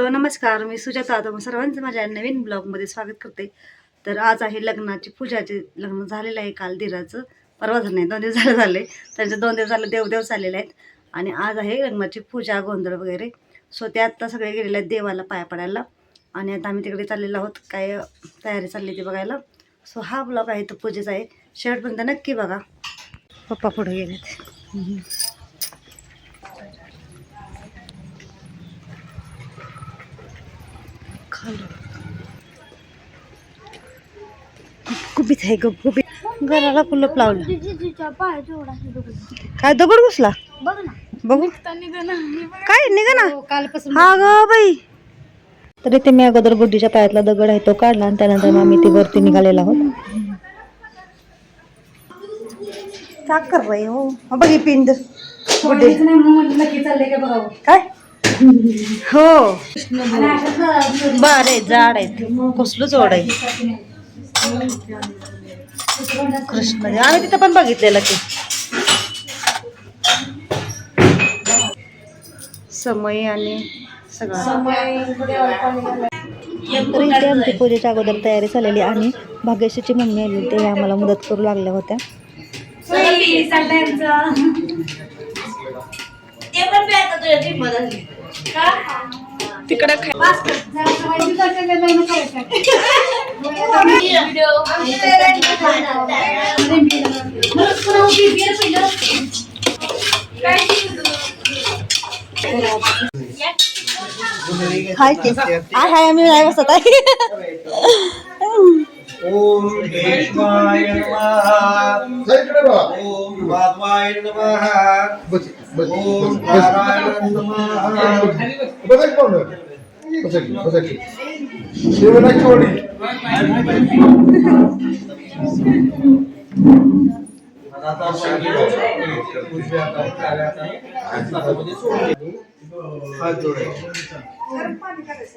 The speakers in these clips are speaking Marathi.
नमस्कार, मी सुजाता. तुम्हा सर्वांचं माझ्या नवीन ब्लॉगमध्ये स्वागत करते. तर आज आहे लग्नाची पूजाचे लग्न झालेलं आहे काल धीराचं. परवा झालं नाही, 2 दिवस झाले. त्यांचं 2 दिवस झालं देवदेव चाललेले आहेत आणि आज आहे लग्नाची पूजा, गोंधळ वगैरे. सो ते आत्ता सगळे गेलेले आहेत देवाला पाया पडायला आणि आता आम्ही तिकडे चाललेलो आहोत. काय तयारी चालली ती बघायला. सो हा ब्लॉग आहे तो पूजेचा आहे. शेवटपर्यंत नक्की बघा. पप्पा पुढे गेलेत. गुपित आहे गुपित. घराला कुलप लावलं. काय दगड घुसला बघू काय निघा ना कालपासून. हा ग बाई. तर इथे मी अगोदर बुड्डीच्या पायातला दगड आहे तो काढला आणि त्यानंतर आम्ही ती वरती निघालेला आहोत. का कर बाई हो बघी पिंड काय हो बारे झाड आहेत. कसलं जोड आहे कृष्ण. आम्ही तिथं पण बघितलेलं की समय आणि सगळं. तर इथे आमची पूजेच्या अगोदर तयारी झालेली आणि भाग्यश्रीची मम्मी आली ते आम्हाला मदत करू लागल्या होत्या. तिकडे हाय आम्ही नाही बसत आहे. ओम देवाय नमः ओम माधवाय नमः ओम नारायण नमः.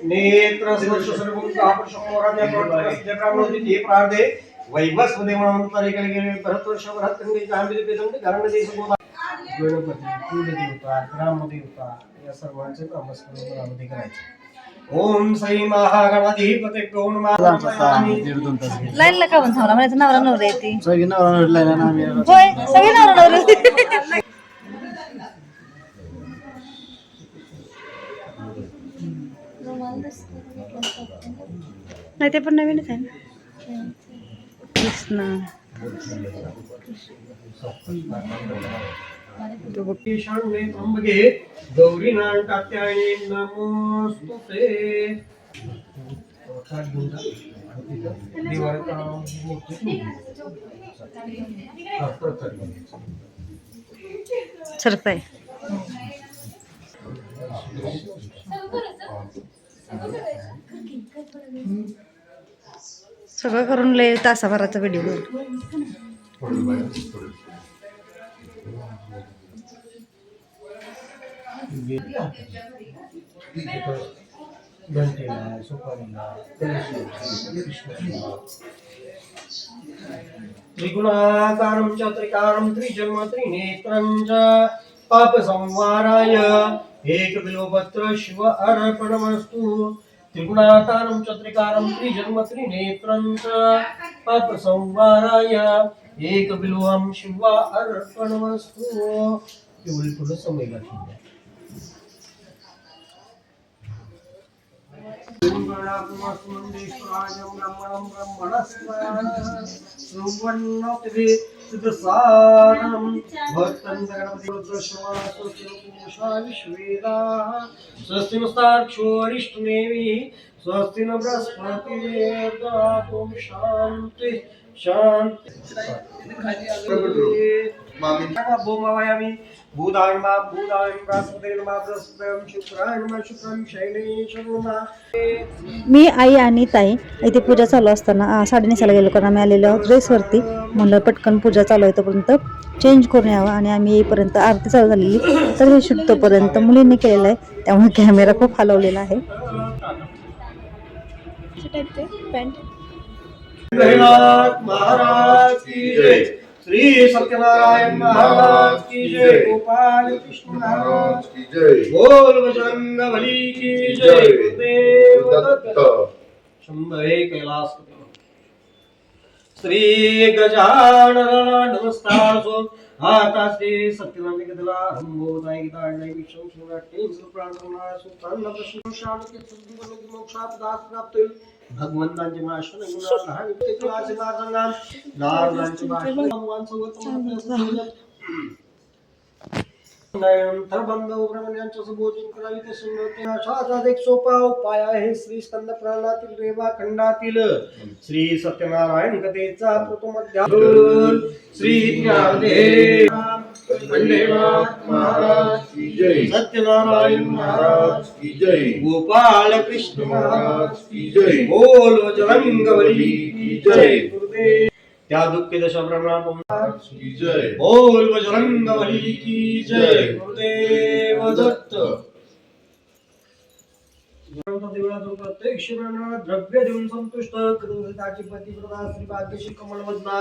नेत्र स्पर्श सर्वभूत आपर्शमोराध्या प्रवर्तकस्य प्राणोदिते प्रार्धे वैवस्वदे मनोन्तरिकलिगे भरतवर्षभरतकंडे जांबिलिपेदंडे घरणदेशगोदा गणपती कुलदेवता ग्रामदेवता या सर्वांचे नामस्मरण नामधी करायचे. ओम श्री महागणाधिपते नमः. लाईनला का म्हणून थांबला. माझ्या नवरा नवरा येते. सगळे नवरा लाईन आम्ही होय सगळे नवरा नवरा. नाही ते पण नवीनच आहे ना. कृष्ण गौरी नाट्याय नमोस्तुते. सरपाय सगळं करून लय तासाभराचा व्हिडिओ. त्रिगुणाकारं च त्रिकारं त्रिजन्म त्रिनेत्रं च पाप संवाराय एकबिल्वपत्र शिव अर्पणमस्तु. त्रिगुणाकारं च त्रिकारं त्रिजन्म त्रिनेत्रं च पाप संवाराय एकबिल्वं शिव अर्पणमस्तु. एवढी थोडं समय लागेल. स्वस्ति न बृहस्पतिर्दधातु शांति शांति. भूदायमा भूदायम बृहस्पतिर्मा बृहस्पतिर्म शुक्रायमा शुक्रम शैलेश्वरमा. मी आई आणि ताई इथे पूजा चालू असताना साडी नेसायला गेलो कारण आम्ही आलेलो आहोत ड्रेसवरती. म्हणलं पटकन पूजा चालू आहे तोपर्यंत चेंज करून यावं आणि आम्ही येईपर्यंत आरती चालू झालेली. तर हे शूट तोपर्यंत मुलींनी केलेलं आहे त्यामुळे कॅमेरा खूप हलवलेला आहे. महाराज की जय. श्री सत्यनारायण महाराज की जय, गोपाल कृष्ण महाराज की जय, बोल बजरंग बली की जय, गुरुदेव दत्त शंभरे कैलास श्री गजानन नमस्कार आता श्री सत्यनारायण गदला हंबोदाय गदाय विष्णु सुराटे प्राणनाय सुतान प्रश्न शांती सुंदर मोक्षात दास प्राप्त भगवंतांचे भाषण गुणाधार ते क्लासे मार्गांना नारदांचे भाषण भगवान सोबत नंतर बंधू ब्रह्मण्यांच्या संबोधन करावी ते सुंदर एक सोपा उपाय आहे श्री स्कंद पुराणातील रेवा खंडातील श्री सत्यनारायण कथेचा प्रथम अध्याय श्री ज्ञानदेव महाराज की जय, सत्यनारायण महाराज की जय, गोपाल कृष्ण महाराज की जय, बोल बजरंग बली की जय, गुरुदेव त्या दुःखी दशा ब्रह्मणा की जय, बोल बजरंग बली की जय, गुरुदेव दत्त देवळातून प्रत्यक्ष द्रव्य देऊन संतुष्ट करून त्याची पतिव्रता श्री भाग्यश्री कमलवदना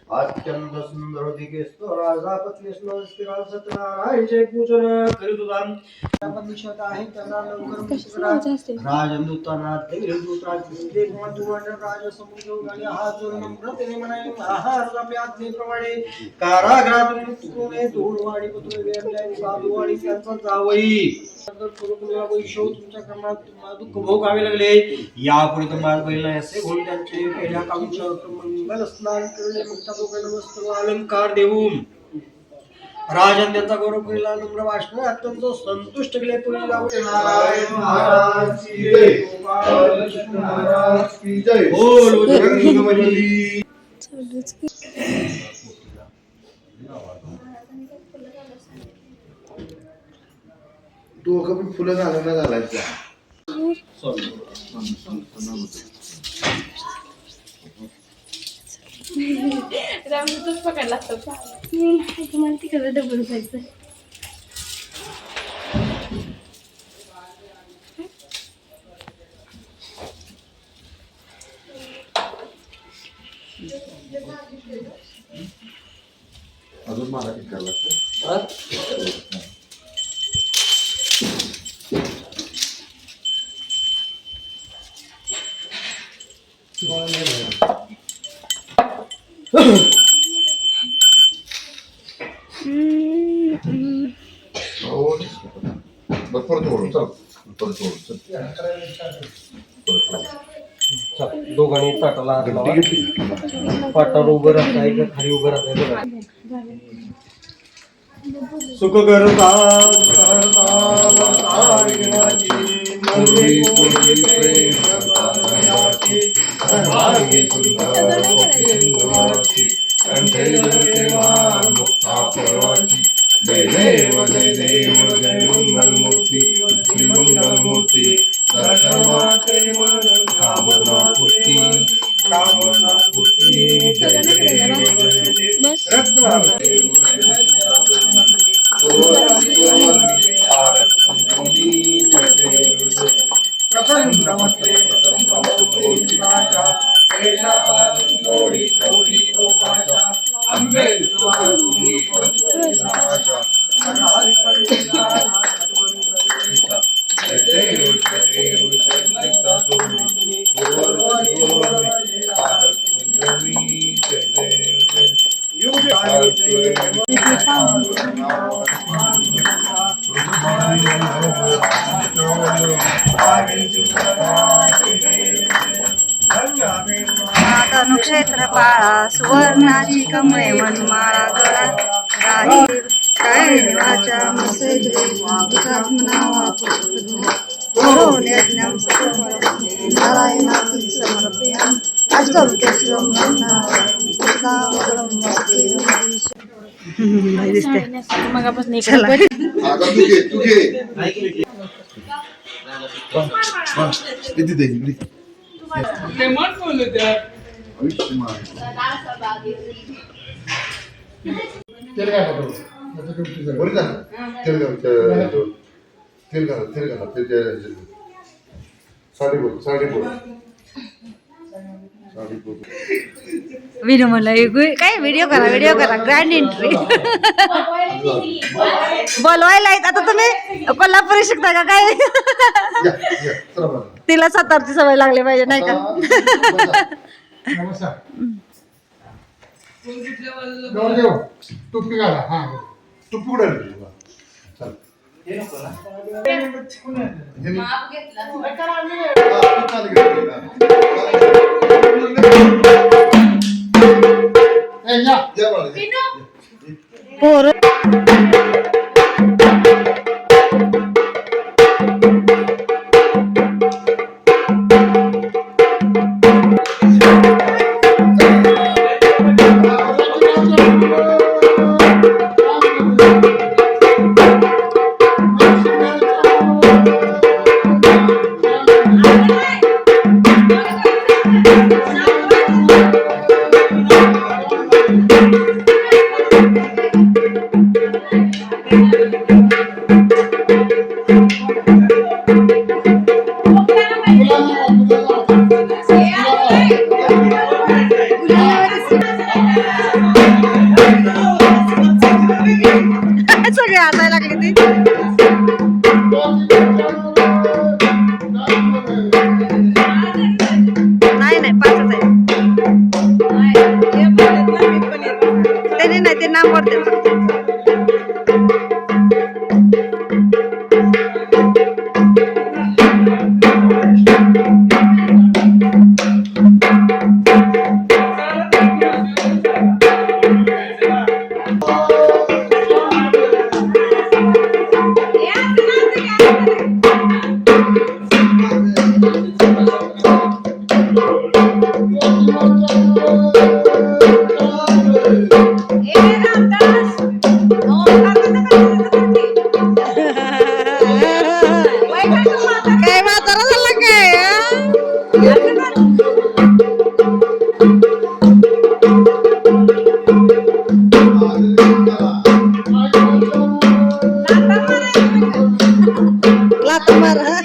अत्यंत सुंदर होती की राजा पत्नी स्थिरा सत्यनारायणचे पूजन करीत होता निषेध आहे त्यांना लवकर राजदूतांना राज समुद्र आणि हात जोडून नम्रतेने म्हणाले आहार आपल्या आज्ञेप्रमाणे कारागृहातून मुक्त करून धूळवाडी पुत्र वेरले साधुवाडी त्यांचा जावई तुमच्या कर्मात तुम्हाला दुःख भोगावे लागले यापुढे तुम्हाला पहिला असे गुण त्यांचे पहिल्या काळूच्या मंगल स्नान करणे मुक्ता लोकांना वस्त्र अलंकार देऊन राजन त्यांचा गौरव केला नम्र भाषण अत्यंत संतुष्ट केले नारायण महाराज की जय, गोपाल कृष्ण महाराज की जय, बोल बजरंग बली डोकं पण फुलं घालून घालायचं. रामदूतच पकडला असतो तुम्हाला तिकडे डबल जायचं अजून मला किती करावं लागतं. परत ओढू चल, परत ओढू चल. दोघांनी ताटाला हात लावा. पाटावर उभं राहता आहे का खाली उभं राहता सुख करता जय देव जय देव जय मंगलमूर्ती श्री मंगलमूर्ती दर्शनाते मन कामना पूर्ती कामना पूर्ती जय देव नक्षत्र पाळा सुवर्णाची कमळे मनमाळा गळा राही काय देवाच्या नारायणाची समर्पयाम अष्टम केशरम मगापासून चला आता तू घे किती दे इकडे आयुष्यमान तेल काय बरं का तेल घाला साडी बोल विनू म्हणलं काय व्हिडिओ करा ग्रँड एंट्री बोलवायला आहेत आता तुम्ही कोल्हापुरी शिकता का काय तिला सातारची सवय लागली पाहिजे नाही का टुप्पी घाला हा टुप्पी कुठे चल पोर सगळे हसायला लागले ते नाही पाचच आहे त्याने नाही ते नाम पडते काय म्हातारा झाला काय लात मारा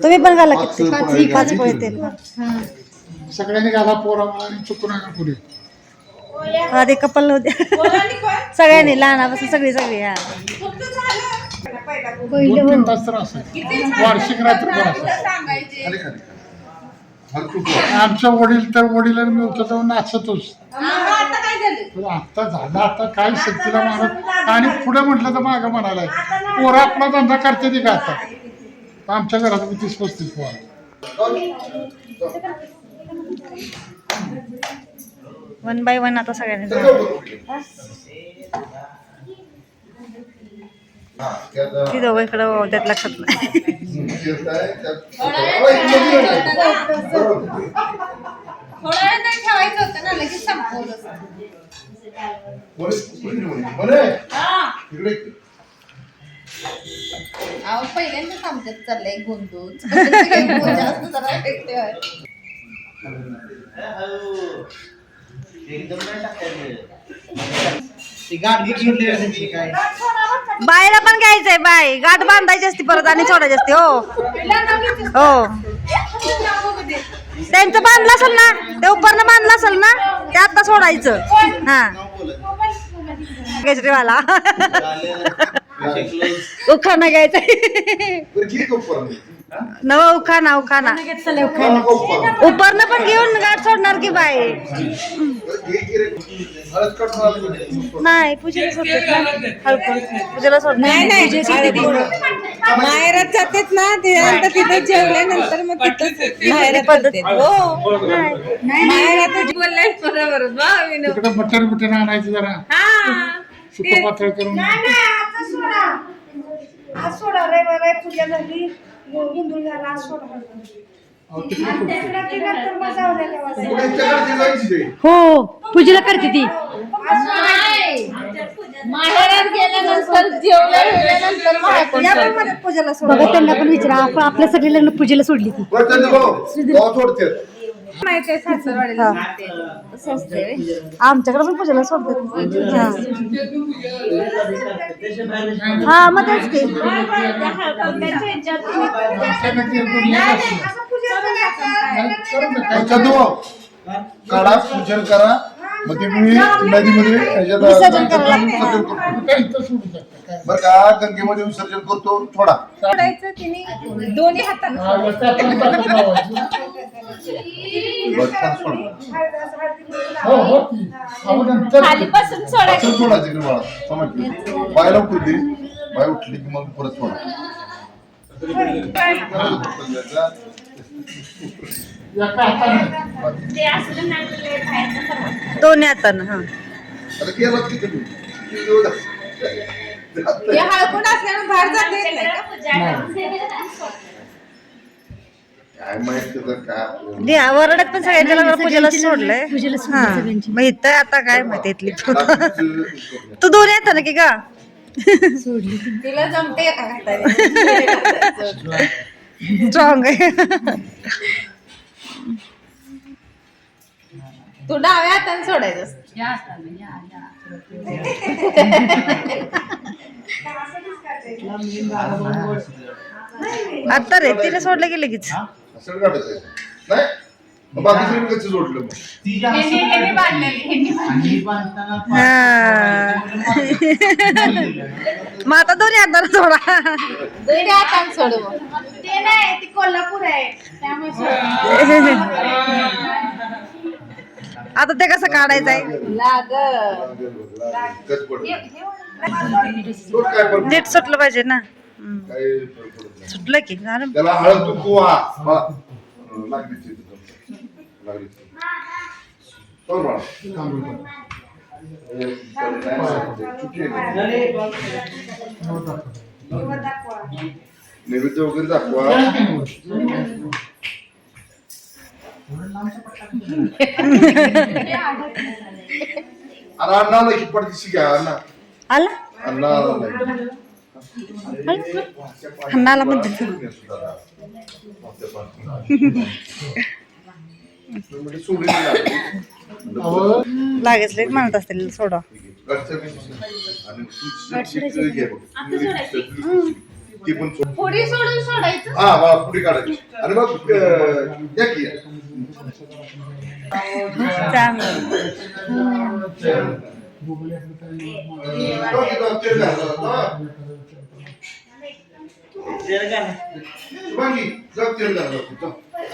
तुम्ही पण घाला किती पाच पोहे तेल. सगळ्यांनी घाला पोरा आणि चुकून नका पुढे. हा ते कपल होते सगळ्यांनी लहानापासून सगळी सगळी. हा 2-3 तास तर असायचं वार्षिक रात्र पण असायचं. खाली खाली हलकूट आमच्या वडील तर वडील आणि मी होतो तेव्हा नाचतोच. पण आता झालं आता काय शक्तीला मारत आणि पुढे म्हटलं तर मागं म्हणालाय पोरा आपला धंदा करते ती का आता. आमच्या घरात 30-35 पोरा. वन बाय वन आता सगळ्यांनी ती दोघं इकडं त्यात लक्षात नाही. ठेवायचं होतं ना लगेच संपवलं. अहो पहिल्यांदाच आमच्यात चाललंय गोंधळ. बायला पण घ्यायचंय बाय गाठ बांधायची असती परत आणि सोडायची असते. हो हो त्यांचं बांधलं असेल ना ते उपरनं बांधलं असेल ना ते आता सोडायचं. हा केजरीवाला उखाणा घ्यायचा नवा उखाणा उखाणा उपरनं पण घेऊन गाठ सोडणार की बाय. नाही पूजेला सोडतात हळकून पूजेला सोडणार माहेरात जातात ना त्यानंतर तिथे जेवल्यानंतर मग तिथं माहेरात पद्धत. माहेरात बोललाय बरोबर तिकडे मटर आणायचं जरा सुकं पातळ करून. पूजा झाली हिंदू झाला हो पूजेला करते ती. माहेरात गेल्यानंतर जेवल्यानंतर पूजेला बघा त्यांना पण विचारा आपल्या सगळी लग्न पूजेला सोडली ती. माहिती आहे सासरवाडीला आमच्याकडे पण पूजेला सोडतात. हा मग तेच की काढा पूजन करा मग ते मी नदीमध्ये विसर्जन करायला बरं का गंगेमध्ये विसर्जन करतो थोडा सोडायचं तिने दोन्ही हाताने खालीपासून सोडायचं. सोडायचं इकडे बाळा समजली बायला उठली दे बाय उठली की मग परत सोडा. दोन्ही हातानं. हा आता केलं की तुम्ही हे हळकून असल्यानं बाहेर जाता येत नाही का? काय माहित त्याचं काय वरड्यात पण सगळ्यांच्या लग्न पूजेला सोडलंय. हा मग इथं आता काय माहिती इथली तू दोन्ही हातानं की का तिला जमते का स्ट्रॉंग आहे. तू डाव्या हाताने सोडायचं असतं. आता रे तिला सोडलं की लगेच. असं काढायचं नाही मग बाकीचं कसं जोडलं मग हा. मग आता दोन्ही हाताला सोडा. दोन्ही हाताने सोड मग. ते नाही ती कोल्हापूर आहे त्यामुळे आता ते कसं काढायचं आहे लाग कसं पडलं? जोड काय पडलं? नीट सुटलं पाहिजे ना. काय फरक पडत नाही. सुटलं की झालं. त्याला हळद तू पोहा लागलीच लागलीच बरं बाळा. चुकी आहे. नैवेद्य वगैरे दाखवा. अरे अण्णाला की पडदिशी घ्या अण्णा आला अण्णा अन्नाला म्हणते लागेच लेट म्हणत असतील सोडा. पुढे सोडून सोडायचं. हा मला पुढे काढायची आणि मग या की चांगलं.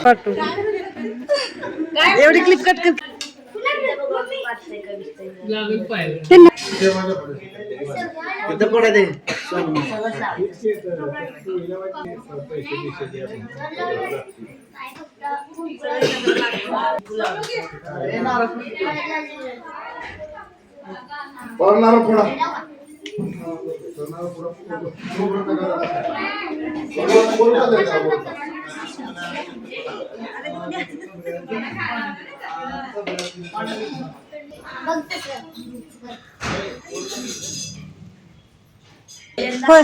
पटू. एवढी क्लिप कट कर. होय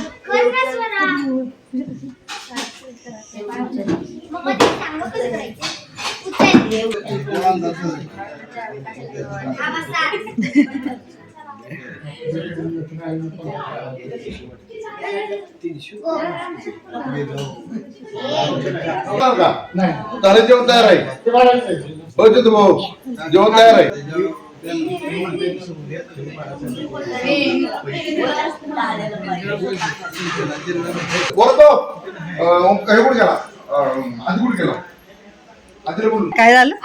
तारे जेवण तयार आहे हो तू भाऊ जेवण तयार आहे बोलतो काही कुठे गेला आधी कुठे गेला आधी बोल काय झालं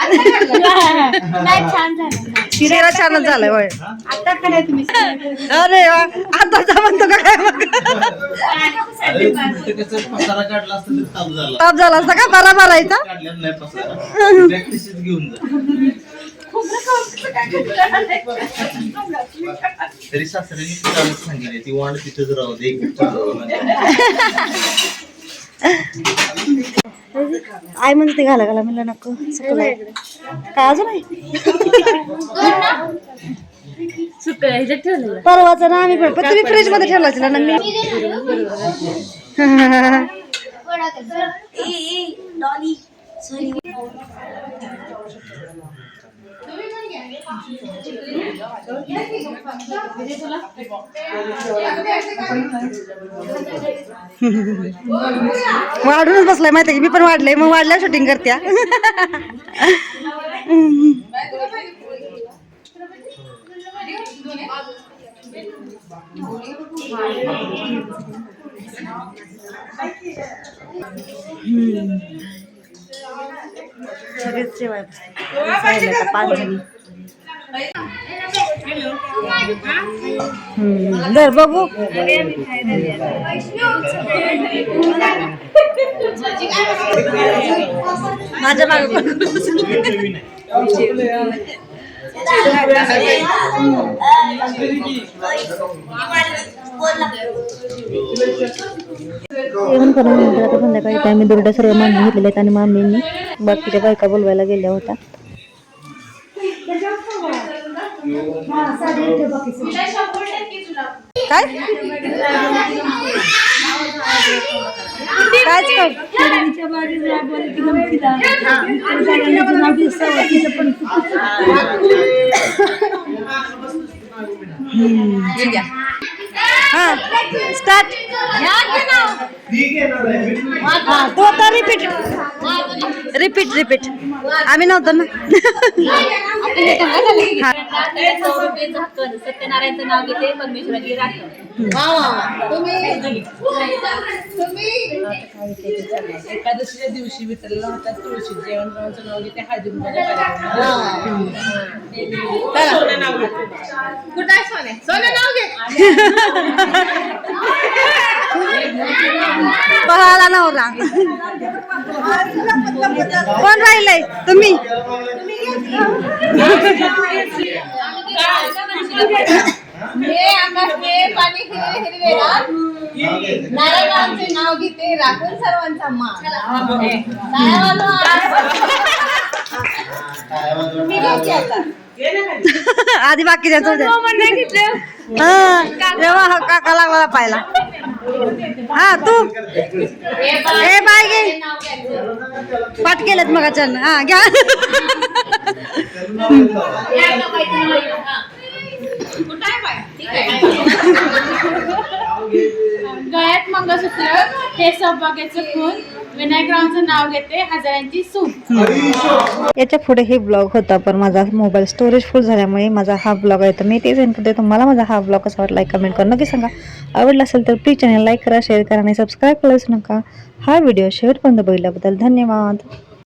नाही छान झालं. शिरा छानच झालंय होय. आता काय तुम्ही अरे वा आता म्हणतो का काय मग ताप झाला असता का बरा भरायचा. तरी सासऱ्यांनी सांगितले ती वांड तिथेच राहू दे. आई म्हणते घाला घाला म्हणलं नको काय अजून आहे परवाचा ना आम्ही पण तुम्ही फ्रीज मध्ये ठेवला असेल ना मी वाढूनच बसलाय माहिती की मी पण वाढलंय मग वाढल्या शूटिंग करत्या. सगळेच जेवाय पाच जणी दर बघू माझ्या मागे जेवण करून नंतर आता संध्याकाळी काय मी दुर्ड्या सर्व मांडून घेतलेल्या आहेत आणि मामींनी बाकीच्या बायका बोलवायला गेल्या होत्या. काय कायच कर हा स्टार्ट तो आता रिपीट रिपीट रिपीट आम्ही नव्हतो ना हा. सत्यनारायणचं नाव घेते परमेश्वराची राखण. एकादशीच्या दिवशी विठ्ठलला हातात तुळशी जेवणरावांचं नाव घेते हळदी कुंकवाचा कार्यक्रम. कुठं आहे सोने? सोने नाव घे. पहायला नवरा कोण राहिलंय तुम्ही हे आकाशने पाणी हिरवेला नारायणांचे नाव घेते राखून सर्वांचा मान. तुम्ही घ्यायची आता. आधी बाकी हा तेव्हा काका लागला पाहिला हा तू ए बाय घे पाठ केलेत मग हा घ्या गळ्यात मंगळसूत्र हे सौभाग्याचं खून विनायकरावांचं नाव घेते हजारांची सून. याच्या पुढे हे ब्लॉग होता पण माझा मोबाईल स्टोरेज फुल झाल्यामुळे माझा हा ब्लॉग आहे तर मी तेच करते. तुम्हाला माझा हा ब्लॉग कसा वाटला कमेंट करून नक्की सांगा. आवडला असेल तर प्लीज चॅनल लाईक करा शेअर करा आणि सबस्क्राईब करायचं नका. हा व्हिडिओ शेवटपर्यंत बघितल्याबद्दल धन्यवाद.